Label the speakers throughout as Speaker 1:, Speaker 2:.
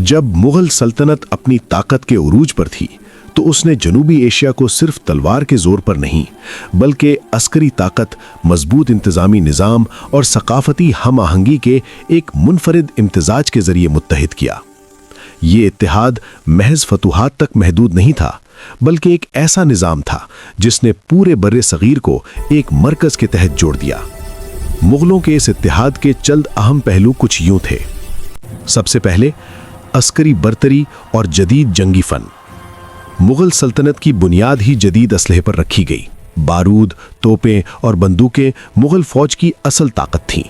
Speaker 1: जब मुगल सल्तनत अपनी ताकत के उरूज पर थी तो उसने जनूबी एशिया को सिर्फ तलवार के जोर पर नहीं बल्कि अस्करी ताकत, मजबूत इंतजामी निज़ाम और सकाफती हम आहंगी के एक मुनफरिद इम्तिजाज के जरिए मुत्तहिद किया। ये इत्तेहाद महज फतूहात तक महदूद नहीं था बल्कि एक ऐसा निज़ाम था जिसने पूरे बर्रे सगीर को एक मरकज़ के तहत जोड़ दिया। मुगलों के इस इत्तेहाद के चंद अहम पहलू कुछ यूं थे। सबसे पहले अस्करी बरतरी और जदीद जंगी फन। मुगल सल्तनत की बुनियाद ही जदीद असलहे पर रखी गई। बारूद, तोपें और बंदूकें मुगल फौज की असल ताकत थीं।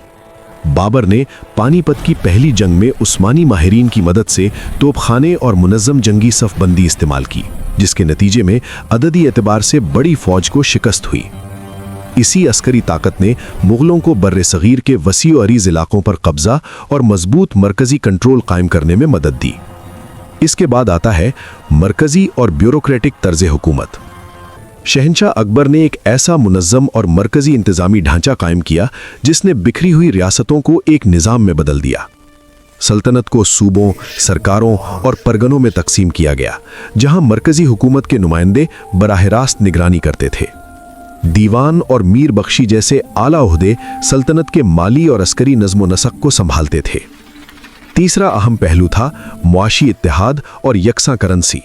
Speaker 1: बाबर ने पानीपत की पहली जंग में उस्मानी माहिरीन की मदद से तोपखाने और मुनज़्ज़म जंगी सफ़बंदी इस्तेमाल की, जिसके नतीजे में अददी एतबार से बड़ी फौज को शिकस्त हुई। इसी अस्करी ताकत ने मुगलों को बर्रे सगीर के वसी और अरीज़ इलाकों पर कब्जा और मजबूत मरकज़ी कंट्रोल कायम करने में मदद दी। इसके बाद आता है मरकज़ी और ब्यूरोक्रेटिक तर्ज़ हुकूमत। शहंशाह अकबर ने एक ऐसा मुनज़्ज़म और मरकज़ी इंतज़ामी ढांचा कायम किया जिसने बिखरी हुई रियासतों को एक निज़ाम में बदल दिया। सल्तनत को सूबों, सरकारों और परगनों में तकसीम किया गया, जहां मरकज़ी हुकूमत के नुमाइंदे बराह रास्त निगरानी करते थे। दीवान और मीर बख्शी जैसे आला ओहदे सल्तनत के माली और अस्करी नज़्म व नसक को संभालते थे। तीसरा अहम पहलू था मुआशी इत्तेहाद और यकसा करेंसी।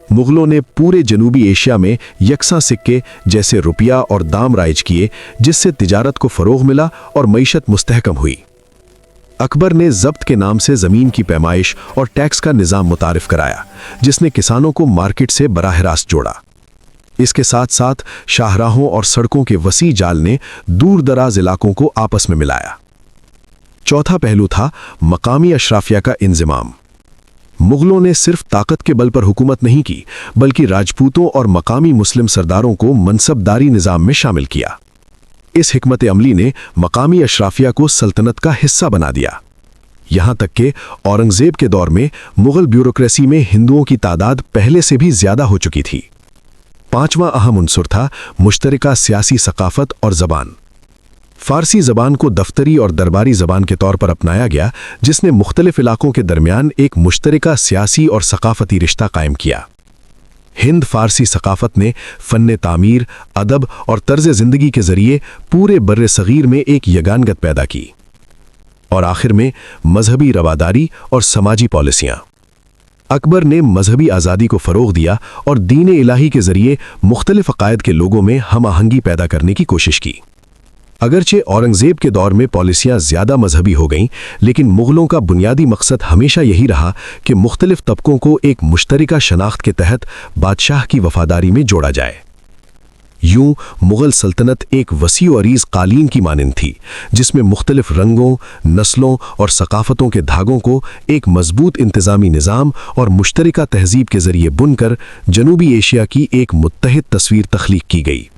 Speaker 1: मुगलों ने पूरे जनूबी एशिया में यकसा सिक्के जैसे रुपया और दाम राइज किए, जिससे तिजारत को फ़रोग़ मिला और मईशत मुस्तहकम हुई। अकबर ने ज़ब्त के नाम से ज़मीन की पैमाइश और टैक्स का निज़ाम मुतारिफ कराया, जिसने किसानों को मार्केट से बराह रास्त जोड़ा। इसके साथ साथ शाहराहों और सड़कों के वसी जाल ने दूर दराज इलाकों को आपस में मिलाया। चौथा पहलू था मकामी अशराफिया का इंज़िमाम। मुगलों ने सिर्फ ताकत के बल पर हुकूमत नहीं की, बल्कि राजपूतों और मकामी मुस्लिम सरदारों को मनसबदारी निज़ाम में शामिल किया। इस हिकमत अमली ने मकामी अशराफिया को सल्तनत का हिस्सा बना दिया। यहाँ तक कि औरंगज़ेब के दौर में मुगल ब्यूरोक्रेसी में हिंदुओं की तादाद पहले से भी ज़्यादा हो चुकी थी। पांचवां अहम उन्सुर था मुश्तरका सियासी सकाफत और ज़बान। फ़ारसी ज़बान को दफ्तरी और दरबारी ज़बान के तौर पर अपनाया गया, जिसने मुख्तलिफ इलाकों के दरमियान एक मुश्तरका सियासी और सकाफती रिश्ता कायम किया। हिंद फ़ारसी सकाफत ने फ़न तामीर, अदब और तर्ज़ ज़िंदगी के ज़रिए पूरे बर्रे सगीर में एक यगानगत पैदा की। और आखिर में मजहबी रवादारी और समाजी पॉलिसियाँ। अकबर ने मजहबी आज़ादी को फ़रोग़ दिया और दीन इलाही के ज़रिए मुख्तलिफ अक़ायद के लोगों में हम आहंगी पैदा करने की कोशिश की। अगरचे औरंगज़ेब के दौर में पॉलिसियाँ ज़्यादा मजहबी हो गईं, लेकिन मुग़लों का बुनियादी मकसद हमेशा यही रहा कि मुख्तलिफ तबकों को एक मुश्तरका शनाख्त के तहत बादशाह की वफ़ादारी में जोड़ा जाए। यूं मुग़ल सल्तनत एक वसी और अरीज़ कालीन की मानिंद थी, जिसमें मुख्तलिफ रंगों, नस्लों और सकाफ़तों के धागों को एक मजबूत इंतज़ामी निज़ाम और मुश्तरका तहज़ीब के ज़रिए बुनकर जनूबी एशिया की एक मुत्तहिद तस्वीर तख्लीक की गई।